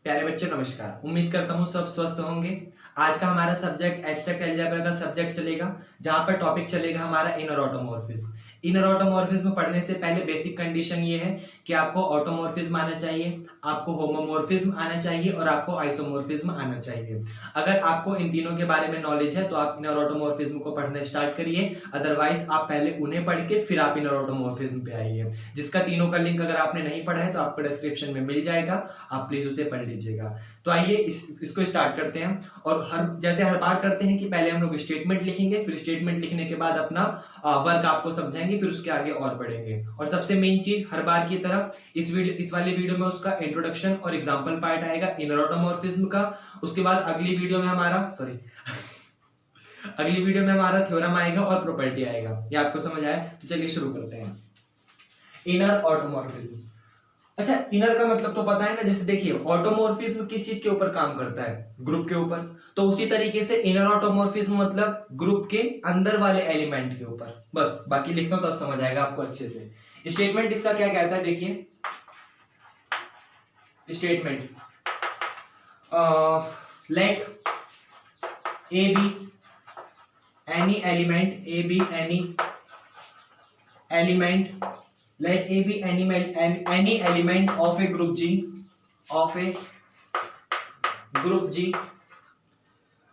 प्यारे बच्चों नमस्कार। उम्मीद करता हूँ सब स्वस्थ होंगे। आज का हमारा सब्जेक्ट एब्स्ट्रैक्ट अलजेब्रा का सब्जेक्ट चलेगा, जहां पर टॉपिक चलेगा हमारा इनर ऑटोमॉर्फिज्म। इनर ऑटोमॉर्फिज्म पढ़ने से पहले बेसिक कंडीशन ये है कि आपको ऑटोमॉर्फिज्म आना चाहिए, आपको होमोमॉर्फिज्म आना चाहिए और आपको आइसोमॉर्फिज्म आना चाहिए। अगर आपको इन तीनों के बारे में नॉलेज है तो आप इनर ऑटोमॉर्फिज्म को पढ़ना स्टार्ट करिए, अदरवाइज आप पहले उन्हें पढ़ के फिर आप इनर ऑटोमॉर्फिज्म पे आइए। जिसका तीनों का लिंक अगर आपने नहीं पढ़ा है तो आपको डिस्क्रिप्शन में मिल जाएगा, आप प्लीज उसे पढ़ लीजिएगा। तो आइए इसको स्टार्ट करते हैं। और हर बार करते हैं कि पहले हम लोग स्टेटमेंट लिखेंगे, फिर स्टेटमेंट लिखने के बाद अपना वर्क आपको समझाएंगे, फिर उसके आगे और बढ़ेंगे। और सबसे मेन चीज हर बार की तरह इस वाले वीडियो में उसका इंट्रोडक्शन और एग्जांपल पार्ट आएगा इनर ऑटोमॉर्फिज्म का। उसके बाद अगली वीडियो में हमारा थ्योरम आएगा और प्रॉपर्टी आएगा। ये आपको समझ आया? तो चलिए शुरू करते हैं। Inner automorphism. अच्छा, इनर का मतलब तो पता है ना। जैसे देखिए, ऑटोमॉर्फिज्म किस चीज के ऊपर काम करता है? ग्रुप के ऊपर। तो उसी तरीके से इनर ऑटोमॉर्फिज्म मतलब ग्रुप के अंदर वाले एलिमेंट के ऊपर। बस बाकी लिखता हूं तो अब समझ आएगा आपको अच्छे से। स्टेटमेंट इसका क्या कहता है? देखिए statement, let A B any element, A B any element, let A be any element of a group G,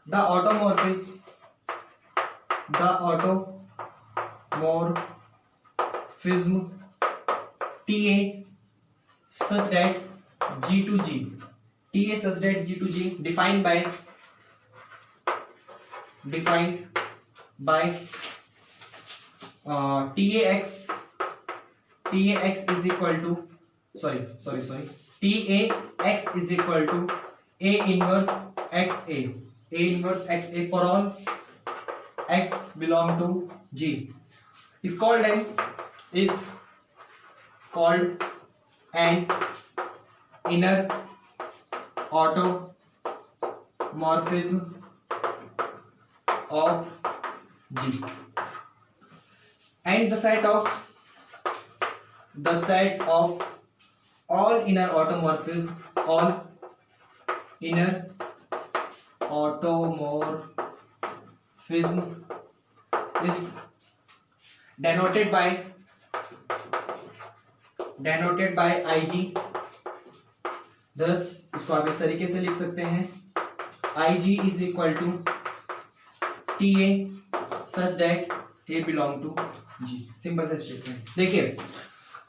the automorphism TA such that G to G defined by TAX is equal to A inverse XA for all X belong to G is called an inner automorphism of G, and the set of all inner automorphism is denoted by IG। thus इसको आप इस तरीके से लिख सकते हैं, IG is equal to TA such that A belong to G। Simple सा statement. देखिए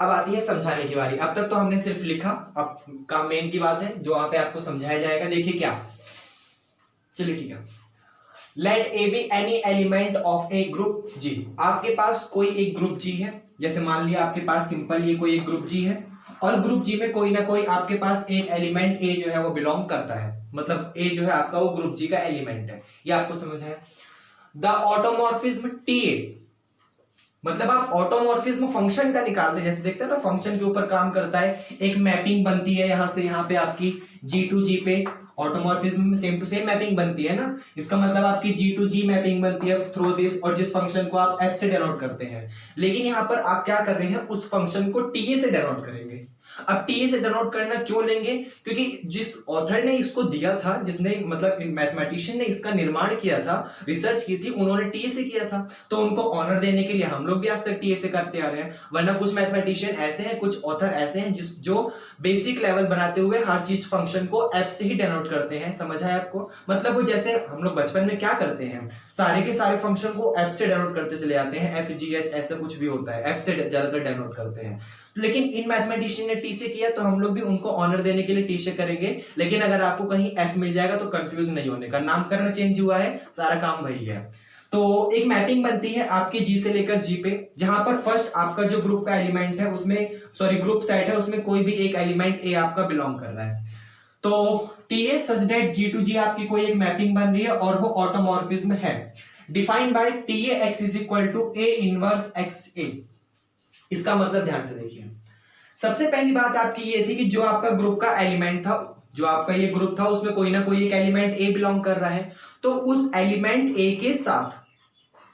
अब आती है समझाने की बारी। अब तक तो हमने सिर्फ लिखा, अब काम मेन की बात है जो वहां पे आपको समझाया जाएगा। देखिए क्या, चलिए ठीक है। Let A B any element of a group G. आपके पास कोई एक ग्रुप जी है, जैसे मान लिया आपके पास सिंपल ये कोई एक ग्रुप जी है, और ग्रुप जी में कोई ना कोई आपके पास एक एलिमेंट ए जो है वो बिलोंग करता है। मतलब ए जो है आपका वो ग्रुप जी का एलिमेंट है। ये आपको समझ है? द ऑटोमॉर्फिज्म TA, मतलब आप ऑटोमॉर्फिज्म फंक्शन का निकालते हैं। जैसे देखते हैं ना, फंक्शन के ऊपर काम करता है, एक मैपिंग बनती है यहां से यहां पे आपकी G to G पे। ऑटोमॉर्फिज्म में सेम टू सेम मैपिंग बनती है ना, इसका मतलब आपकी G to G मैपिंग बनती है थ्रू दिस, और जिस फंक्शन को आप F से डिनोट करते हैं। लेकिन यहां पर आप क्या कर रहे हैं, उस फंक्शन को TA से डिनोट करेंगे। अब TA से डिनोट करना क्यों लेंगे? क्योंकि जिस ऑथर ने इसको दिया था, जिसने मतलब मैथमेटिशियन ने इसका निर्माण किया था, रिसर्च की थी, उन्होंने TA से किया था, तो उनको ऑनर देने के लिए हम लोग भी आज तक TA से करते आ रहे हैं। वरना कुछ मैथमेटिशियन ऐसे हैं, कुछ ऑथर ऐसे हैं जो बेसिक लेवल बनाते हुए हर चीज फंक्शन को F से ही डिनोट करते हैं। समझ आया आपको? मतलब वो जैसे हम लोग बचपन में क्या करते हैं, सारे के सारे फंक्शन को F से डिनोट करते चले जाते हैं, FGH ऐसा कुछ भी होता है, F से ज्यादातर डिनोट करते हैं। लेकिन इन मैथमेटिशियन ने T से किया, तो हम लोग भी उनको ऑनर देने के लिए T से करेंगे। लेकिन अगर आपको कहीं F मिल जाएगा तो कंफ्यूज नहीं होने का, नामकरण चेंज हुआ है, सारा काम वही है। तो एक मैपिंग बनती है आपकी G से लेकर G पे, जहां पर फर्स्ट आपका जो ग्रुप का एलिमेंट है उसमें ग्रुप सेट है, उसमें कोई भी एक एलिमेंट A आपका बिलोंग कर रहा है। तो TA such that G to G आपकी कोई एक मैपिंग बन रही है और वो ऑटोमॉर्फिज्म है। Defined by TAX is equal to A inverse XA। इसका मतलब ध्यान से देखिए, सबसे पहली बात आपकी ये थी कि जो आपका ग्रुप का एलिमेंट था, जो आपका ये ग्रुप था, उसमें कोई ना कोई एक एलिमेंट A बिलोंग कर रहा है, तो उस एलिमेंट A के साथ,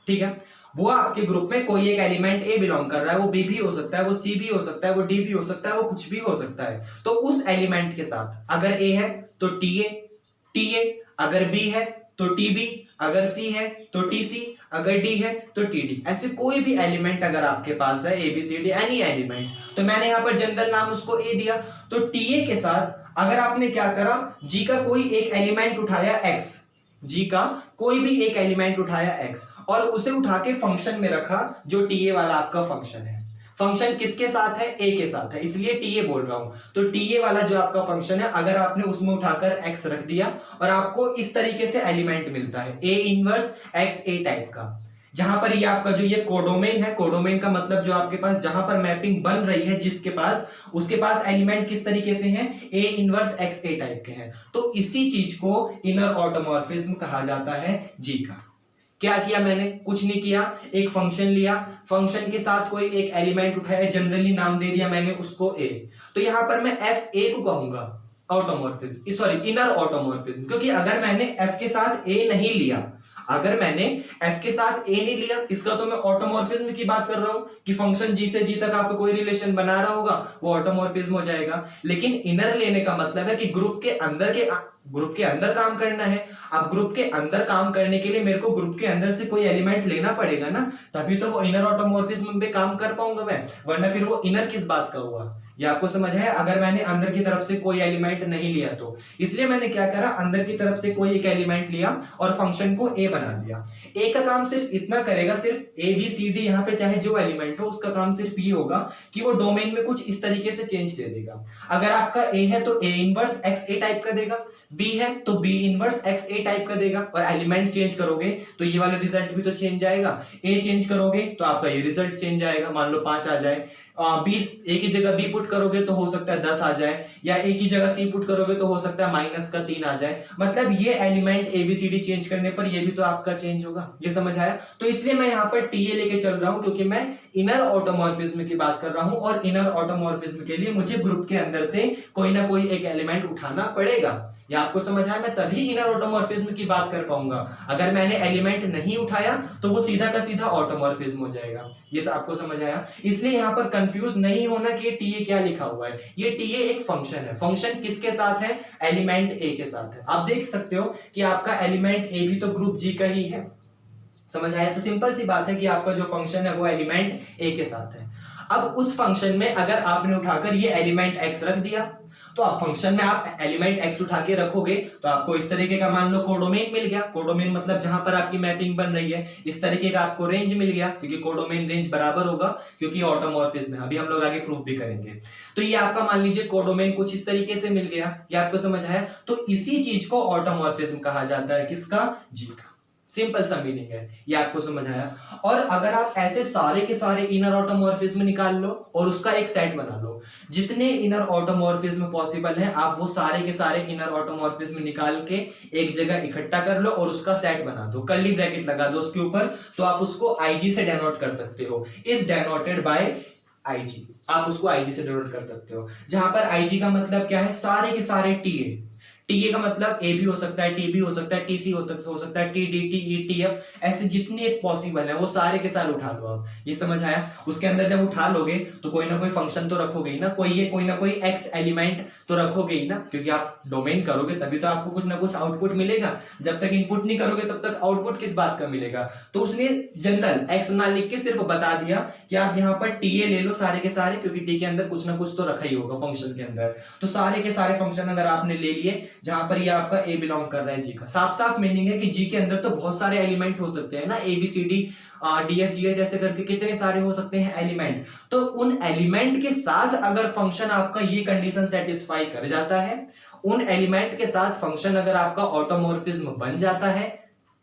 ठीक है, वो आपके ग्रुप में कोई एक एलिमेंट ए बिलोंग कर रहा है, वो बी भी हो सकता है, वो सी भी हो सकता है, वो डी भी हो सकता है, वो कुछ भी हो सकता है। तो उस एलिमेंट के साथ अगर ए है तो टी ए, अगर बी है तो टी बी, अगर सी है तो टी सी, अगर डी है तो टी डी। ऐसे कोई भी एलिमेंट अगर आपके पास है, A B C D any element, तो मैंने यहां पर जनरल नाम उसको ए दिया। तो टी ए के साथ अगर आपने क्या करा, जी का कोई एक एलिमेंट उठाया एक्स, जी का कोई भी एक एलिमेंट उठाया एक्स और उसे उठा के फंक्शन में रखा, जो टी ए वाला आपका फंक्शन है। फंक्शन किसके साथ है, ए के साथ है, इसलिए टीए बोल रहा हूं। तो टीए वाला जो आपका फंक्शन है, अगर आपने उसमें उठाकर एक्स रख दिया और आपको इस तरीके से एलिमेंट मिलता है A inverse x A type का, जहां पर ये आपका जो ये कोडोमेन है, कोडोमेन का मतलब जो आपके पास जहां पर मैपिंग बन रही है, जिसके पास उसके पास एलिमेंट किस तरीके से हैं, A inverse x A type के हैं, तो इसी चीज को इनर ऑटोमॉर्फिज्म कहा जाता है जी का। क्या किया मैंने, कुछ नहीं किया, एक फंक्शन लिया, फंक्शन के साथ कोई एक एलिमेंट उठाया, जनरली नाम दे दिया मैंने उसको ए। तो यहां पर मैं एफ ए को कहूंगा ऑटोमॉर्फिज्म, सॉरी इनर ऑटोमॉर्फिज्म, क्योंकि अगर मैंने एफ के साथ ए नहीं लिया, अगर मैंने एफ के साथ ए नहीं लिया, इसका तो मैं ऑटोमॉर्फिज्म की बात कर रहा हूं कि फंक्शन जी से जी तक आपको कोई रिलेशन बना रहा होगा, वो ऑटोमॉर्फिज्म हो जाएगा। लेकिन इनर लेने का मतलब है कि ग्रुप के अंदर काम करना है। अब ग्रुप के अंदर काम करने के लिए मेरे को ग्रुप के अंदर से कोई एलिमेंट लेना पड़ेगा ना, तभी तो वो इनर ऑटोमॉर्फिज्म पे काम कर पाऊंगा मैं, वरना फिर वो इनर किस बात का हुआ। ये आपको समझ है, अगर मैंने अंदर की तरफ से कोई एलिमेंट नहीं लिया तो। इसलिए मैंने क्या करा, अंदर की तरफ से कोई एक एलिमेंट लिया और फंक्शन को ए बना दिया। ए का काम सिर्फ इतना करेगा, सिर्फ ए बी सी डी, यहाँ पे चाहे जो एलिमेंट हो उसका काम सिर्फ ये होगा कि वो डोमेन में कुछ इस तरीके से चेंज दे देगा। अगर आपका ए है तो A inverse x A type का देगा, बी है तो बी इनवर्स एक्स ए टाइप का देगा, और एलिमेंट चेंज करोगे तो ये वाला रिजल्ट भी तो चेंज आएगा। ए चेंज करोगे तो आपका ये रिजल्ट चेंज आएगा, मान लो 5 आ जाए, बी ए की जगह बी पुट करोगे तो हो सकता है 10 आ जाए, या ए की जगह सी पुट करोगे तो हो सकता है -3 आ जाए। मतलब ये एलिमेंट एबीसीडी चेंज करने पर ये भी तो आपका चेंज होगा। ये समझ आया? तो इसलिए मैं यहाँ पर टीए लेके चल रहा हूं, क्योंकि मैं इनर ऑटोमॉर्फिज्म की बात कर रहा हूं, और इनर ऑटोमॉर्फिज्म के लिए मुझे ग्रुप के अंदर से कोई ना कोई एक एलिमेंट उठाना पड़ेगा। ये आपको समझ आया? मैं तभी इनर ऑटोमॉर्फिज्म की बात कर पाऊंगा। अगर मैंने एलिमेंट नहीं उठाया तो वो सीधा का सीधा ऑटोमॉर्फिज्म हो जाएगा। ये आपको समझ आया? इसलिए यहाँ पर कंफ्यूज नहीं होना कि ये टीए क्या लिखा हुआ है। ये टीए एक फंक्शन है। फंक्शन किसके साथ है? एलिमेंट ए के साथ है। आप देख सकते हो कि आपका एलिमेंट ए भी तो ग्रुप जी का ही है। समझ आया? तो सिंपल सी बात है कि आपका जो फंक्शन है वो एलिमेंट ए के साथ है। अब उस फंक्शन में अगर आपने उठाकर ये एलिमेंट एक्स रख दिया, तो आप फंक्शन में आप एलिमेंट एक्स उठा के रखोगे तो आपको इस तरीके का मान लो कोडोमेन मिल गया। कोडोमेन मतलब जहां पर आपकी मैपिंग बन रही है, इस तरीके का आपको रेंज मिल गया, क्योंकि कोडोमेन रेंज बराबर होगा, क्योंकि ऑटोमॉर्फिज्म है। अभी हम लोग आगे प्रूफ भी करेंगे। तो ये आपका मान लीजिए कोडोमेन कुछ इस तरीके से मिल गया। ये आपको समझ आया? तो इसी चीज को ऑटोमॉर्फिज्म कहा जाता है। किसका? जी का। सिंपल सा मीनिंग है। ये आपको समझ आया? और अगर आप ऐसे सारे के सारे इनर ऑटोमॉर्फिज्म निकाल लो और उसका एक सेट बना लो, जितने इनर ऑटोमॉर्फिज्म पॉसिबल है आप वो सारे के सारे इनर ऑटोमॉर्फिज्म निकाल के एक जगह इकट्ठा कर लो और उसका सेट बना दो, कर्ली ब्रैकेट लगा दो उसके ऊपर, तो आप उसको आईजी से डिनोट कर सकते हो। Is denoted by IG. आप उसको आईजी से डिनोट कर सकते हो, जहां पर आईजी का मतलब क्या है? सारे के सारे टीए। टीए का मतलब ए भी हो सकता है, टी भी हो सकता है, टीसी हो सकता है, T D T E T F, ऐसे जितने पॉसिबल है वो सारे के सारे उठा लो आप। ये समझ आया? उसके अंदर जब उठा लोगे तो कोई ना कोई फंक्शन तो रखोगे ही ना, कोई ना कोई एक्स एलिमेंट तो रखोगे ही ना, क्योंकि आप डोमेन करोगे तभी तो आपको कुछ ना कुछ आउटपुट मिलेगा। जब तक इनपुट नहीं करोगे तब तक आउटपुट किस बात का मिलेगा? तो उसने जनरल एक्स ना लिख के सिर्फ बता दिया कि आप यहाँ पर टीए ले लो सारे के सारे, क्योंकि टी के अंदर कुछ ना कुछ तो रखा ही होगा फंक्शन के अंदर। तो सारे के सारे फंक्शन अगर आपने ले लिए जहां पर ये आपका ए बिलोंग कर रहा है जी का, साफ साफ मीनिंग है कि जी के अंदर तो बहुत सारे एलिमेंट हो सकते हैं ना, A B C D D F G H ऐसे करके कितने सारे हो सकते हैं एलिमेंट। तो उन एलिमेंट के साथ अगर फंक्शन आपका ये कंडीशन सेटिस्फाई कर जाता है, उन एलिमेंट के साथ फंक्शन अगर आपका ऑटोमॉर्फिज्म बन जाता है,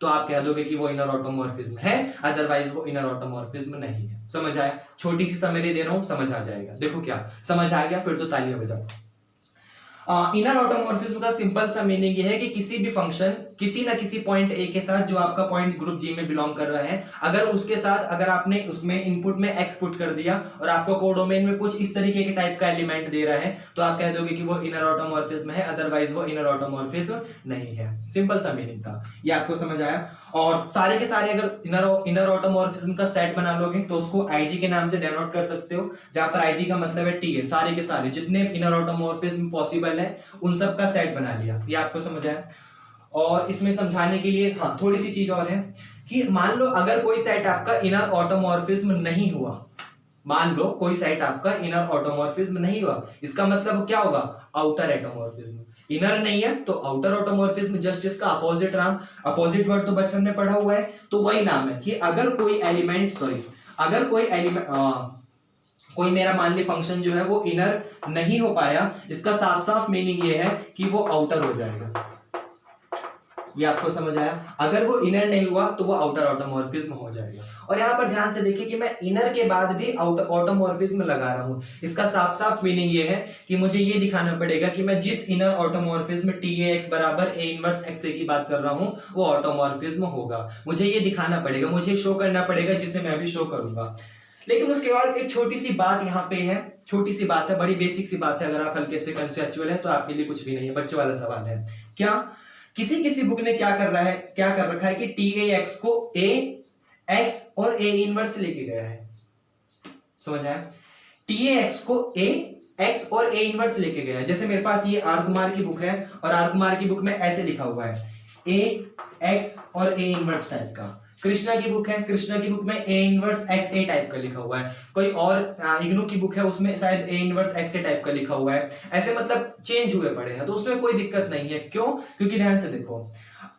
तो आप कह दोगे कि वो इनर ऑटोमॉर्फिज्म है, अदरवाइज वो इनर ऑटोमॉर्फिज्म नहीं है। समझ आया? छोटी सी समरी दे रहा हूं, समझ आ जाएगा। देखो क्या समझ आ गया? फिर तो तालियां बजाओ। इनर ऑटोमॉर्फिज्म का सिंपल सा मीनिंग ये है कि किसी भी फंक्शन किसी ना किसी पॉइंट ए के साथ, जो आपका पॉइंट ग्रुप जी में बिलोंग कर रहा है, अगर उसके साथ अगर आपने उसमें इनपुट में एक्स पुट कर दिया और आपको कोडोमेन में कुछ इस तरीके के टाइप का एलिमेंट दे रहा है, तो आप कह दोगे कि वो इनर ऑटोमॉर्फिज्म है, अदरवाइज वो इनर ऑटोमॉर्फिज्म नहीं है। सिंपल सा मीनिंग था। ये आपको समझ आया? और सारे के सारे अगर इनर ऑटोमॉर्फिज्म का सेट बना लोगे तो उसको आईजी के नाम से डिनोट कर सकते हो, जहां पर आईजी का मतलब है टी है, सारे के सारे जितने इनर ऑटोमॉर्फिज्म पॉसिबल है उन सब का सेट बना लिया। ये आपको समझ आया। और इसमें समझाने के लिए हाँ थोड़ी सी चीज और है कि मान लो अगर कोई सेट आपका इनर ऑटोमॉर्फिज्म नहीं हुआ, मान लो कोई सेट आपका इनर ऑटोमॉर्फिज्म नहीं हुआ, इसका मतलब क्या होगा, आउटर ऑटोमॉर्फिज्म। इनर नहीं है तो आउटर ऑटोमॉर्फिज्म, जस्ट इसका अपोजिट नाम, अपोजिट वर्ड तो बचपन में पढ़ा हुआ है, तो वही नाम है कि अगर कोई एलिमेंट कोई मेरा मान ली फंक्शन जो है वो इनर नहीं हो पाया, इसका साफ साफ मीनिंग ये है कि वो आउटर हो जाएगा। ये आपको समझ आया। अगर वो इनर नहीं हुआ तो वो आउटर ऑटोमॉर्फिज्म हो जाएगा। और यहाँ पर ध्यान से देखिए कि मैं इनर के बाद भी आउटर ऑटोमॉर्फिज्म लगा रहा हूं, इसका साफ साफ मीनिंग ये है कि मुझे ये दिखाना पड़ेगा कि मैं जिस इनर ऑटोमॉर्फिज्म TA(x) बराबर A इनवर्स XA की बात कर रहा हूं वो ऑटोमॉर्फिज्म होगा। मुझे ये दिखाना पड़ेगा, मुझे शो करना पड़ेगा, जिसे मैं अभी शो करूंगा। लेकिन उसके बाद एक छोटी सी बात यहाँ पे है, छोटी सी बात है, बड़ी बेसिक सी बात है, अगर आप हल्के से कंसेप्चुअल है तो आपके लिए कुछ भी नहीं है, बच्चों वाला सवाल है। क्या किसी बुक ने क्या कर रखा है कि TA(x) को A(x) और A इनवर्स लेके गया है, समझ आया। TA(x) को A(x) और A इनवर्स लेके गया है। जैसे मेरे पास ये आर कुमार की बुक है और आर कुमार की बुक में ऐसे लिखा हुआ है A(x) और A इनवर्स टाइप का। कृष्णा की बुक है, कृष्णा की बुक में A इनवर्स XA टाइप का लिखा हुआ है। कोई और इग्नू की बुक है उसमें शायद A इनवर्स XA टाइप का लिखा हुआ है। ऐसे मतलब चेंज हुए पड़े हैं, तो उसमें कोई दिक्कत नहीं है। क्यों? क्योंकि ध्यान से देखो,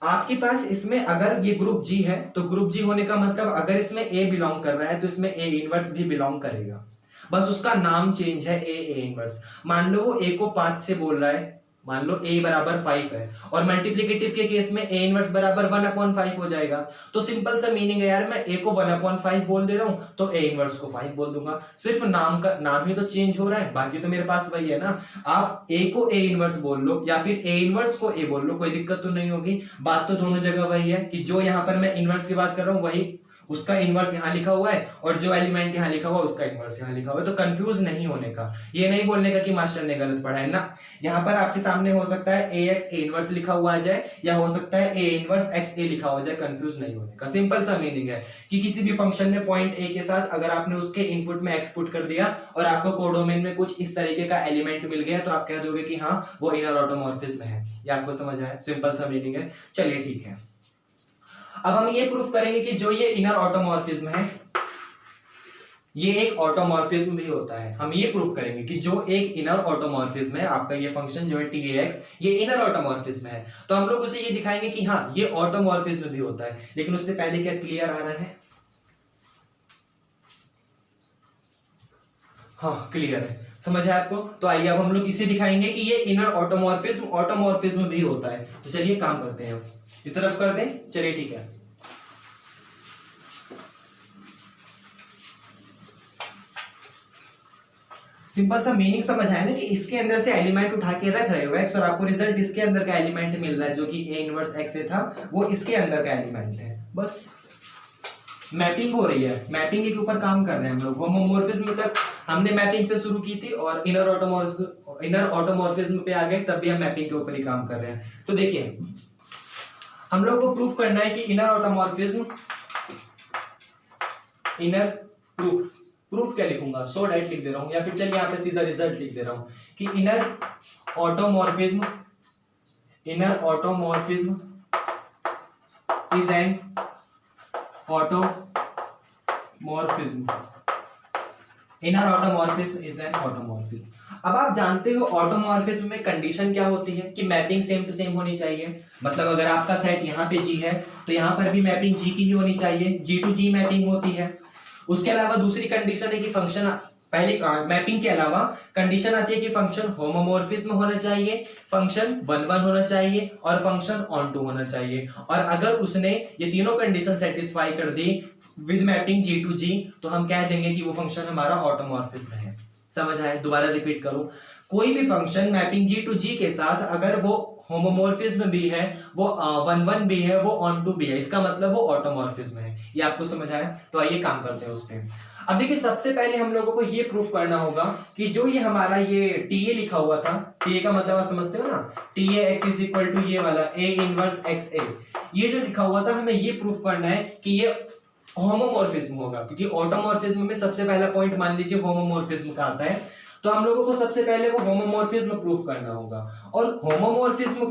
आपके पास इसमें अगर ये ग्रुप G है तो ग्रुप G होने का मतलब अगर इसमें A बिलोंग कर रहा है तो इसमें A इनवर्स भी बिलोंग करेगा, बस उसका नाम चेंज है A इनवर्स। मान लो वो A को 5 से बोल रहा है, मान लो A बराबर 5 है और मल्टीप्लिकेटिव के केस में A इनवर्स बराबर 1/5 हो जाएगा। तो सिंपल सा मीनिंग है यार, मैं A को 1/5 बोल दे रहा हूं तो A इनवर्स को 5 बोल दूंगा। सिर्फ नाम ही तो चेंज हो रहा है, बाकी तो मेरे पास वही है ना। आप A को A इनवर्स बोल लो या फिर A इनवर्स को A बोल लो, कोई दिक्कत तो नहीं होगी। बात तो दोनों जगह वही है कि जो यहाँ पर मैं इनवर्स की बात कर रहा हूँ वही उसका इनवर्स यहाँ लिखा हुआ है और जो एलिमेंट यहाँ लिखा हुआ है उसका इनवर्स यहाँ लिखा हुआ है। तो कंफ्यूज नहीं होने का, ये नहीं बोलने का कि मास्टर ने गलत पढ़ा है ना। यहाँ पर आपके सामने हो सकता है AX A इनवर्स लिखा हुआ आ जाए या हो सकता है A इनवर्स XA लिखा हो जाए, कंफ्यूज नहीं होने का। सिंपल सा मीनिंग है कि किसी भी फंक्शन में पॉइंट A के साथ अगर आपने उसके इनपुट में X पुट कर दिया और आपको कोडोमेन में कुछ इस तरीके का एलिमेंट मिल गया तो आप कह दोगे कि हाँ वो इनर ऑटोमॉर्फिज्म है। ये आपको समझ आया, सिंपल सा मीनिंग है। चलिए ठीक है, अब हम ये प्रूफ करेंगे कि जो ये इनर ऑटोमॉर्फिज्म है ये एक ऑटोमॉर्फिज्म भी होता है। हम ये प्रूफ करेंगे कि जो एक इनर ऑटोमॉर्फिज्म है आपका ये फंक्शन जो है TA(x) ये इनर ऑटोमॉर्फिज्म है। तो हम लोग उसे ये दिखाएंगे कि हाँ ये ऑटोमॉर्फिज्म भी होता है। लेकिन उससे पहले क्या क्लियर आ रहा है? हाँ क्लियर है, समझ है आपको। तो आइए अब हम लोग इसे दिखाएंगे कि ये इनर ऑटोमॉर्फिज्म भी होता है। तो चलिए काम करते हैं, इस तरफ कर दें। चलिए ठीक है, सिंपल सा मीनिंग समझ आया ना कि इसके अंदर से एलिमेंट उठा के रख रहे हो X और आपको रिजल्ट इसके अंदर का एलिमेंट मिल रहा है जो कि A इनवर्स XA था, वो इसके अंदर का एलिमेंट है। बस मैपिंग हो रही है, मैपिंग के ऊपर काम कर रहे हैं हम लोग। होमोमॉर्फिज्म तक हमने मैपिंग से शुरू की थी और इनर ऑटोमॉर्फिज्म पे आ गए, तब भी हम मैपिंग के ऊपर ही काम कर रहे हैं। तो देखिए हम लोग को प्रूफ करना है कि इनर ऑटोमॉर्फिज्म, इनर प्रूफ क्या लिखूंगा, सो डेट लिख दे रहा हूं या फिर चलिए यहाँ पे सीधा रिजल्ट लिख दे रहा हूं कि inner automorphism is an automorphism. Inner automorphism is an automorphism. अब आप जानते हो ऑटोमॉर्फिज्म में कंडीशन क्या होती है कि मैपिंग सेम टू सेम होनी चाहिए। मतलब अगर आपका सेट यहाँ पे G है तो यहाँ पर भी मैपिंग G की ही होनी चाहिए, G to G मैपिंग होती है। उसके अलावा दूसरी कंडीशन है कि फंक्शन, पहले मैपिंग के अलावा कंडीशन आती है कि फंक्शन होमोमॉर्फिज्म होना चाहिए, फंक्शन 1-1 होना चाहिए और फंक्शन ऑन टू होना चाहिए। और अगर उसने ये तीनों कंडीशन सेटिस्फाई कर दी with mapping G to G तो हम कह देंगे कि वो फंक्शन हमारा ऑटोमॉर्फिज्म है। समझ आए? दोबारा रिपीट करूं, कोई भी function mapping G to G के साथ अगर वो होमोमॉर्फिज्म भी है, वो 1-1 भी है, वो ऑन टू भी है, इसका मतलब वो ऑटोमॉर्फिज्म है। ये आपको समझ आया? तो आइए काम करते हैं उस पे। अब देखिए सबसे पहले हम लोगों को ये प्रूफ करना होगा कि जो ये हमारा ये TA लिखा हुआ था, TA का मतलब आप समझते हो ना, TA x is equal to ये वाला A इनवर्स XA, ये जो लिखा हुआ था हमें ये प्रूफ करना है कि ये होमोमॉर्फिज्म होगा, क्योंकि ऑटोमॉर्फिज्म में सबसे पहला पॉइंट मान लीजिए होमोमॉर्फिज्म का आता है, तो हम लोगों को सबसे पहले वो होमोमॉर्फिज्म प्रूफ करना होगा। और होमोमॉर्फिज्म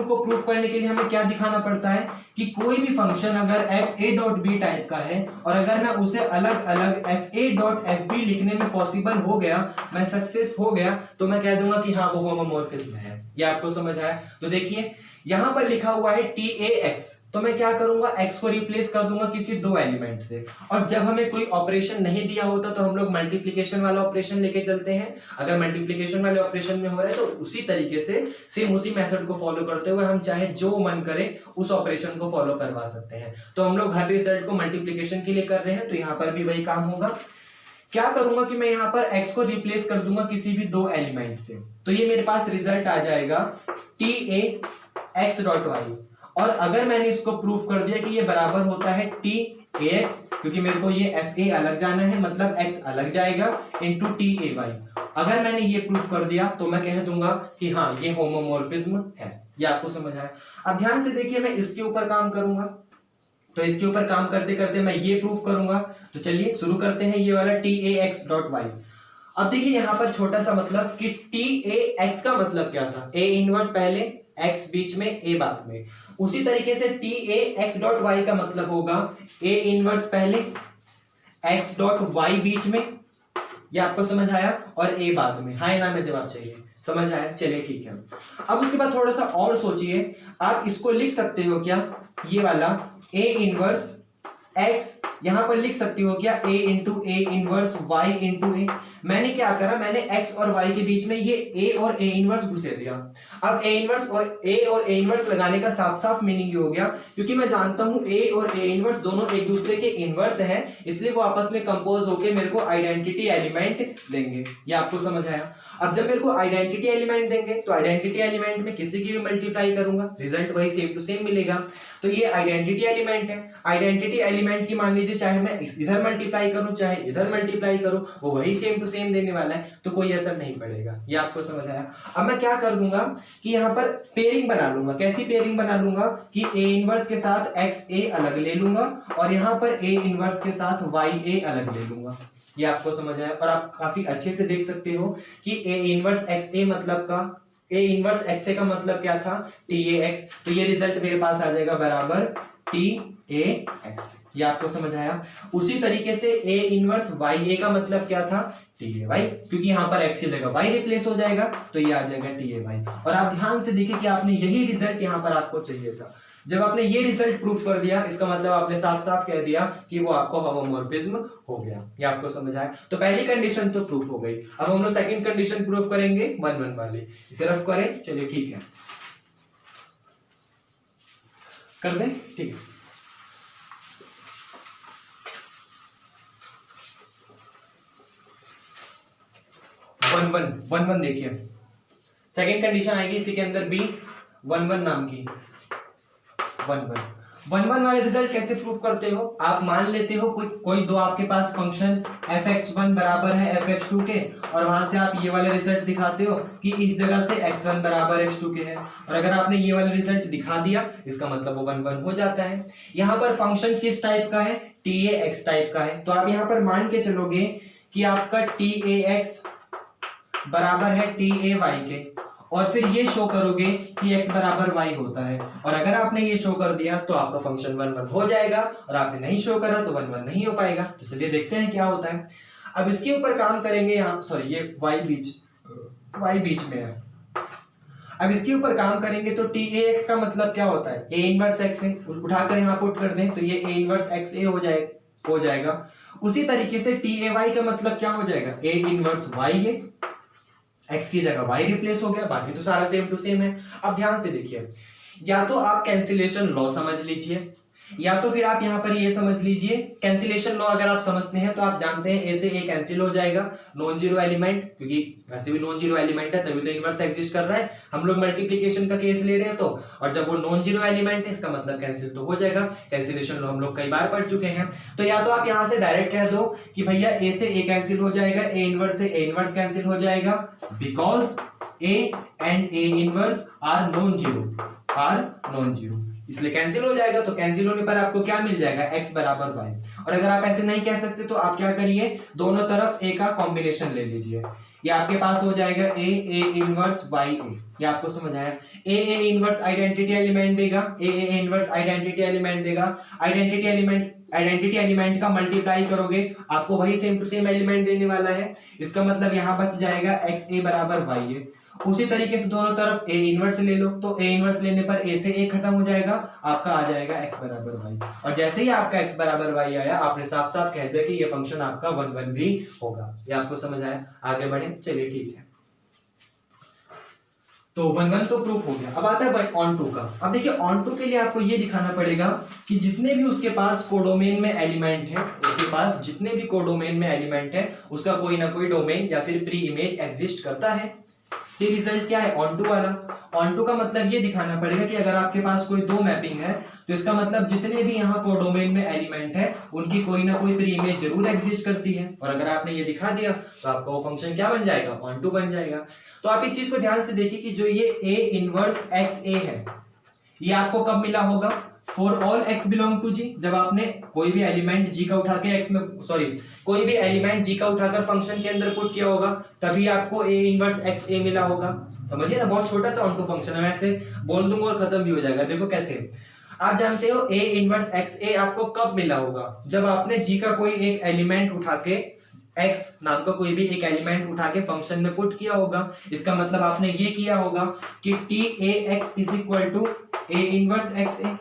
को प्रूफ करने के लिए हमें क्या दिखाना पड़ता है कि कोई भी फंक्शन अगर fa.b टाइप का है और अगर मैं उसे अलग अलग fa.fb लिखने में पॉसिबल हो गया, मैं सक्सेस हो गया, तो मैं कह दूंगा कि हाँ वो होमोमॉर्फिज्म है। ये आपको समझ आया? तो देखिए यहां पर लिखा हुआ है TAX, तो मैं क्या करूंगा, x को रिप्लेस कर दूंगा किसी दो एलिमेंट से, और जब हमें कोई ऑपरेशन नहीं दिया होता तो हम लोग मल्टीप्लिकेशन वाला ऑपरेशन लेके चलते हैं। अगर मल्टीप्लिकेशन वाले ऑपरेशन में हो रहा है तो उसी तरीके से सेम उसी मेथड को फॉलो करते हुए हम चाहे जो मन करे उस ऑपरेशन को फॉलो करवा सकते हैं। तो हम लोग हर रिजल्ट को मल्टीप्लिकेशन के लिए कर रहे हैं, तो यहाँ पर भी वही काम होगा। क्या करूंगा कि मैं यहाँ पर x को रिप्लेस कर दूंगा किसी भी दो एलिमेंट से, तो ये मेरे पास रिजल्ट आ जाएगा TAX.y, और अगर मैंने इसको प्रूफ कर दिया कि ये बराबर होता है TAX, क्योंकि मेरे को ये FA अलग जाना है, मतलब x अलग जाएगा, इनटू TAY, अगर मैंने ये प्रूफ कर दिया तो मैं कह दूंगा कि हाँ ये होमोमॉर्फिज्म है। ये आपको समझ आया? अब ध्यान से देखिए, मैं इसके ऊपर काम करूंगा, तो इसके ऊपर काम करते करते मैं ये प्रूफ करूंगा। तो चलिए शुरू करते हैं, ये वाला TAX.y। अब देखिए यहाँ पर छोटा सा मतलब कि TAX का मतलब क्या था, A इनवर्स पहले, x बीच में, A बाद में। उसी तरीके से TAX.y का मतलब होगा A इनवर्स पहले, x.y बीच में। ये आपको समझ आया? और A बाद में। हाँ ना में जवाब चाहिए, समझ आया? चलिए ठीक है। अब उसके बाद थोड़ा सा और सोचिए, आप इसको लिख सकते हो क्या, ये वाला A इनवर्स x यहां पर लिख सकती हो क्या A into A inverse y into A। मैंने क्या करा, मैंने x और y के बीच में ये A और A इनवर्स घुसे दिया। अब A इनवर्स और A इनवर्स लगाने का साफ साफ मीनिंग ये हो गया, क्योंकि मैं जानता हूं A और A इनवर्स दोनों एक दूसरे के इनवर्स हैं, इसलिए वो आपस में कंपोज होकर मेरे को आइडेंटिटी एलिमेंट देंगे। ये आपको समझ आया? अब जब मेरे को आइडेंटिटी एलिमेंट देंगे तो आइडेंटिटी एलिमेंट में किसी की भी मल्टीप्लाई करूंगा, रिजल्ट वही सेम टू सेम मिलेगा। तो ये आइडेंटिटी एलिमेंट है। आइडेंटिटी एलिमेंट की मान लीजिए चाहे मैं इधर मल्टीप्लाई करूं चाहे इधर मल्टीप्लाई करूं, वो वही सेम टू सेम देने वाला है, तो कोई असर नहीं पड़ेगा। ये आपको समझ आया? अब मैं क्या कर दूंगा कि यहाँ पर पेयरिंग बना लूंगा। कैसी पेयरिंग बना लूंगा कि A इनवर्स के साथ XA अलग ले लूंगा और यहाँ पर A इनवर्स के साथ YA अलग ले लूंगा। ये आपको समझ आया? और आप काफी अच्छे से देख सकते हो कि A इनवर्स XA मतलब का A इनवर्स XA का मतलब क्या था, TAX। तो ये रिजल्ट मेरे पास आ जाएगा बराबर TAX। ये आपको समझ आया? उसी तरीके से A इनवर्स YA का मतलब क्या था, TAY, क्योंकि यहाँ पर x की जगह y रिप्लेस हो जाएगा, तो ये आ जाएगा TAY। और आप ध्यान से देखिए कि आपने यही रिजल्ट यहाँ पर आपको चाहिए था। जब आपने ये रिजल्ट प्रूफ कर दिया, इसका मतलब आपने साफ साफ कह दिया कि वो आपको होमोमॉर्फिज्म हो गया। ये आपको समझ आया? तो पहली कंडीशन तो प्रूफ हो गई। अब हम लोग सेकंड कंडीशन प्रूफ करेंगे 1-1 वाली। इसे रफ करें, चलिए ठीक है, कर दें, ठीक है। वन देखिए, सेकंड कंडीशन आएगी इसी के अंदर भी 1-1 नाम की। 1-1 वाले रिजल्ट कैसे प्रूफ करते हो, आप मान लेते हो कोई दो आपके पास फंक्शन fx1 बराबर है fx2 के, और वहां से आप ये वाले रिजल्ट दिखाते हो कि इस जगह से x1 बराबर x2 के है, और अगर आपने ये वाला रिजल्ट दिखा दिया इसका मतलब वो 1-1 हो जाता है। यहाँ पर फंक्शन किस टाइप का है, TAX टाइप का है, तो आप यहाँ पर मान के चलोगे कि आपका TAX बराबर है TAY के, और फिर ये शो करोगे कि x बराबर y होता है, और अगर आपने ये शो कर दिया तो आपका फंक्शन 1-1 हो जाएगा, और आपने नहीं शो करा तो 1-1 नहीं हो पाएगा। तो चलिए देखते हैं क्या होता है। अब इसके ऊपर काम करेंगे, यहाँ सॉरी ये y बीच में है। अब इसके ऊपर काम करेंगे तो TAX का मतलब क्या होता है, A इनवर्स x है, उठाकर यहाँ पुट कर दें तो ये A इनवर्स XA हो जाएगा। उसी तरीके से TAY का मतलब क्या हो जाएगा, A इनवर्स YA, x की जगह y रिप्लेस हो गया, बाकी तो सारा सेम टू सेम है। अब ध्यान से देखिए, या तो आप कैंसिलेशन लॉ समझ लीजिए, या तो फिर आप यहाँ पर ये समझ लीजिए, कैंसिलेशन लॉ अगर आप समझते हैं तो आप जानते हैं ए से ए कैंसिल हो जाएगा, नॉन जीरो एलिमेंट, क्योंकि वैसे भी नॉन जीरो एलिमेंट है तभी तो इनवर्स एग्जिस्ट कर रहा है, हम लोग मल्टीप्लिकेशन का केस ले रहे हैं तो, और जब वो नॉन जीरो एलिमेंट है इसका मतलब कैंसिल तो हो जाएगा। कैंसिलेशन लॉ हम लोग कई बार पढ़ चुके हैं। तो या तो आप यहाँ से डायरेक्ट कह दो कि भैया ए से ए कैंसिल हो जाएगा, ए इनवर्स से ए इनवर्स कैंसिल हो जाएगा, because A and A inverse are non zero, इसलिए कैंसिल हो जाएगा। तो कैंसिल होने पर आपको क्या मिल जाएगा, x बराबर y। और अगर आप ऐसे नहीं कह सकते तो आप क्या करिए, दोनों तरफ a का कॉम्बिनेशन ले लीजिए, ये आपके पास हो जाएगा a इनवर्स y a। ये आपको समझ आया, a इनवर्स आइडेंटिटी एलिमेंट देगा, a इनवर्स आइडेंटिटी एलिमेंट देगा, आइडेंटिटी एलिमेंट का मल्टीप्लाई करोगे आपको वही सेम टू सेम एलिमेंट देने वाला है, इसका मतलब यहां बच जाएगा x a बराबर y a। उसी तरीके से दोनों तरफ a इनवर्स ले लो, तो a इनवर्स लेने पर a से a खत्म हो जाएगा, आपका आ जाएगा x बराबर y। और जैसे ही आपका x बराबर y आया, आपने साफ साफ कह दिया कि ये फंक्शन आपका 1 1 भी होगा। ये आपको समझ आया, आगे बढ़े, चलिए ठीक है। तो 1 1 तो प्रूफ हो गया। अब आता है ऑन टू का। अब देखिए ऑन टू के लिए आपको ये दिखाना पड़ेगा कि जितने भी उसके पास कोडोमेन में एलिमेंट है, उसके पास जितने भी कोडोमेन में एलिमेंट है, उसका कोई ना कोई डोमेन या फिर प्री इमेज एग्जिस्ट करता है। सी रिजल्ट क्या है, ऑन टू वाला। ऑन टू का मतलब ये दिखाना पड़ेगा कि अगर आपके पास कोई दो मैपिंग है तो इसका मतलब जितने भी यहाँ कोडोमेन में एलिमेंट है उनकी कोई ना कोई प्री इमेज जरूर एग्जिस्ट करती है। और अगर आपने ये दिखा दिया तो आपका वो फंक्शन क्या बन जाएगा, ऑन टू बन जाएगा। तो आप इस चीज को ध्यान से देखिए कि जो ये a इनवर्स एक्स ए है, ये आपको कब मिला होगा, for all x belong to g, जब आपने कोई भी एलिमेंट g का उठा के x में, सॉरी कोई भी एलिमेंट g का उठाकर फंक्शन के अंदर पुट किया होगा, तभी आपको a इनवर्स x a मिला होगा। समझिए ना, बहुत छोटा सा ऑन टू फंक्शन है, वैसे बोल दूंगा और खत्म भी हो जाएगा। देखो कैसे, आप जानते हो a इनवर्स x a आपको कब मिला होगा, जब आपने g का कोई एक एलिमेंट उठा के, x नाम का कोई भी एक एलिमेंट उठा के फंक्शन में पुट किया होगा। इसका मतलब आपने ये किया होगा कि t(a(x) is equal to a inverse x a।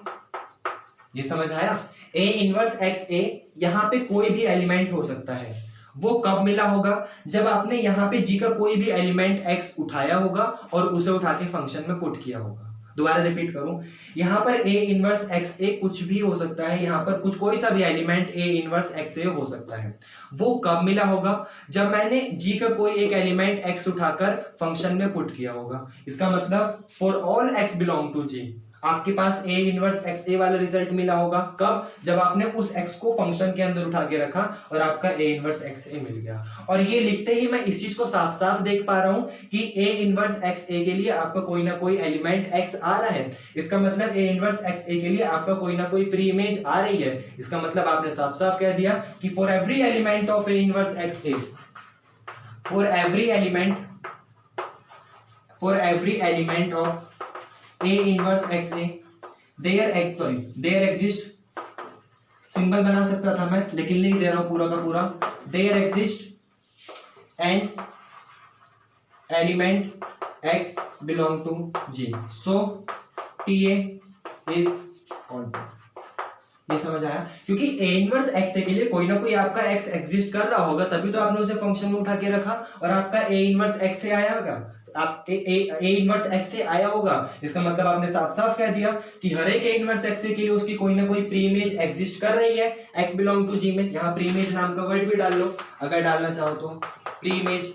ये समझ आया, a इनवर्स x a यहाँ पे कोई भी एलिमेंट हो सकता है। वो कब मिला होगा, जब आपने यहाँ पे g का कोई भी एलिमेंट x उठाया होगा और उसे उठा के फंक्शन में पुट किया होगा। दोबारा रिपीट करूं, यहाँ पर a इनवर्स x a कुछ भी हो सकता है, यहाँ पर कुछ कोई सा भी element a inverse x a हो सकता है। वो कब मिला होगा, जब मैंने g का कोई एक एलिमेंट x उठाकर फंक्शन में पुट किया होगा। इसका मतलब for all x belong to g आपके पास a इनवर्स x a वाला रिजल्ट मिला होगा। कब, जब आपने उस x को फंक्शन के अंदर उठा के रखा और आपका a इनवर्स x a मिल गया। और ये लिखते ही मैं इस चीज को साफ साफ देख पा रहा हूं कि a इनवर्स x a के लिए आपका कोई ना कोई एलिमेंट x आ रहा है। इसका मतलब a इनवर्स x a के लिए आपका कोई ना कोई प्री इमेज आ रही है। इसका मतलब आपने साफ साफ कह दिया कि for every element of a inverse x a, for every element of a inverse x a, there exist, symbol बना सकता था मैं लेकिन लिख दे रहा हूं पूरा का पूरा, there exist an element x belong to g, so ta is onto. ये समझ आया, क्योंकि a इनवर्स x के लिए कोई ना कोई आपका x एग्जिस्ट कर रहा होगा, तभी तो आपने उसे फंक्शन में उठा के रखा और आपका a इनवर्स x से आया होगा, आप a इनवर्स x से आया होगा। इसका मतलब आपने साफ साफ कह दिया कि हर एक a इनवर्स x के लिए उसकी कोई ना कोई प्री इमेज एग्जिस्ट कर रही है x बिलोंग टू g में। यहाँ प्री इमेज नाम का वर्ड भी डाल लो अगर डालना चाहो तो। प्री इमेज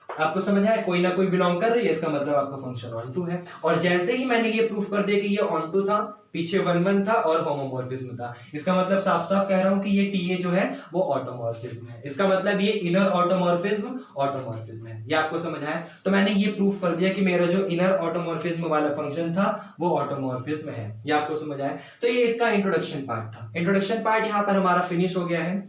आपको समझ आया, कोई ना कोई बिलोंग कर रही है, इसका मतलब आपका फंक्शन ऑन टू है। और जैसे ही मैंने ये प्रूफ कर दिया कि ये ऑन टू था, पीछे 1 1 था और होमोमॉर्फिज्म था, इसका मतलब साफ साफ कह रहा हूं कि ये TA जो है वो ऑटोमॉर्फिज्म है। इसका मतलब ये इनर ऑटोमॉर्फिज्म है। ये आपको समझ आया। तो मैंने ये प्रूफ कर दिया कि मेरा जो इनर ऑटोमॉर्फिज्म वाला फंक्शन था वो ऑटोमॉर्फिज्म है। ये आपको समझ आया। तो ये इसका इंट्रोडक्शन पार्ट था। इंट्रोडक्शन पार्ट यहाँ पर हमारा फिनिश हो गया है।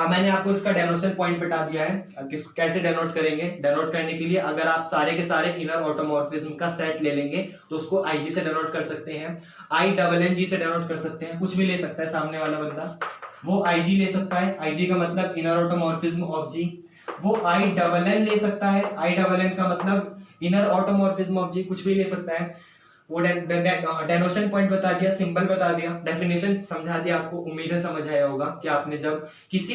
मैंने आपको इसका डेनोशन पॉइंट बता दिया है, किसको कैसे डेनोट करेंगे। डेनोट करने के लिए अगर आप सारे के सारे इनर ऑटोमॉर्फिज्म का सेट ले लेंगे तो उसको IG से डेनोट कर सकते हैं, INNG से डेनोट कर सकते हैं, कुछ भी ले सकता है सामने वाला बंदा, वो IG ले सकता है। IG का मतलब इनर ऑटोमॉर्फिज्म ऑफ G। वो INN ले सकता है, INN का मतलब इनर ऑटोमॉर्फिज्म ऑफ G, कुछ भी ले सकता है। वो डेनोशन पॉइंट बता दिया, सिंबल बता दिया, डेफिनेशन समझा दिया आपको। उम्मीद है समझ आया होगा कि आपने जब किसी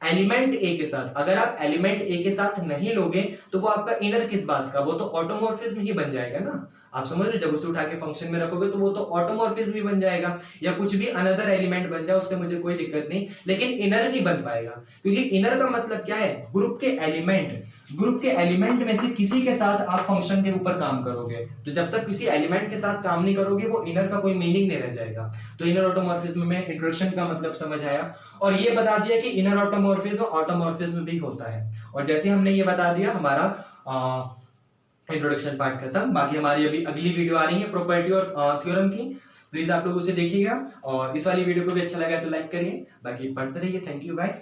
एलिमेंट ए के साथ, अगर आप एलिमेंट ए के साथ नहीं लोगे तो वो आपका इनर किस बात का, वो तो ऑटोमॉर्फिज्म ही बन जाएगा ना। आप समझ रहे हो, जब उसे उठा के फंक्शन में रखोगे तो वो तो ऑटोमॉर्फिज्म भी बन जाएगा, या कुछ भी अनदर एलिमेंट बन जाए, उससे मुझे कोई दिक्कत नहीं, लेकिन इनर नहीं बन पाएगा, क्योंकि इनर का मतलब क्या है, ग्रुप के एलिमेंट में से किसी के साथ आप फंक्शन के ऊपर काम करोगे, तो जब तक किसी एलिमेंट के साथ काम नहीं करोगे वो इनर का कोई मीनिंग नहीं रह जाएगा। तो इनर ऑटोमॉर्फिज्म में इंट्रोडक्शन का मतलब समझ आया, और ये बता दिया कि इनर ऑटोमॉर्फिज्म भी होता है। और जैसे हमने ये बता दिया, हमारा इंट्रोडक्शन पार्ट खत्म। बाकी हमारी अभी अगली वीडियो आ रही है प्रॉपर्टी और थ्योरम की, प्लीज आप लोग उसे देखिएगा, और इस वाली वीडियो को भी अच्छा लगा तो लाइक करिए, बाकी पढ़ते रहिए। Thank you, bye.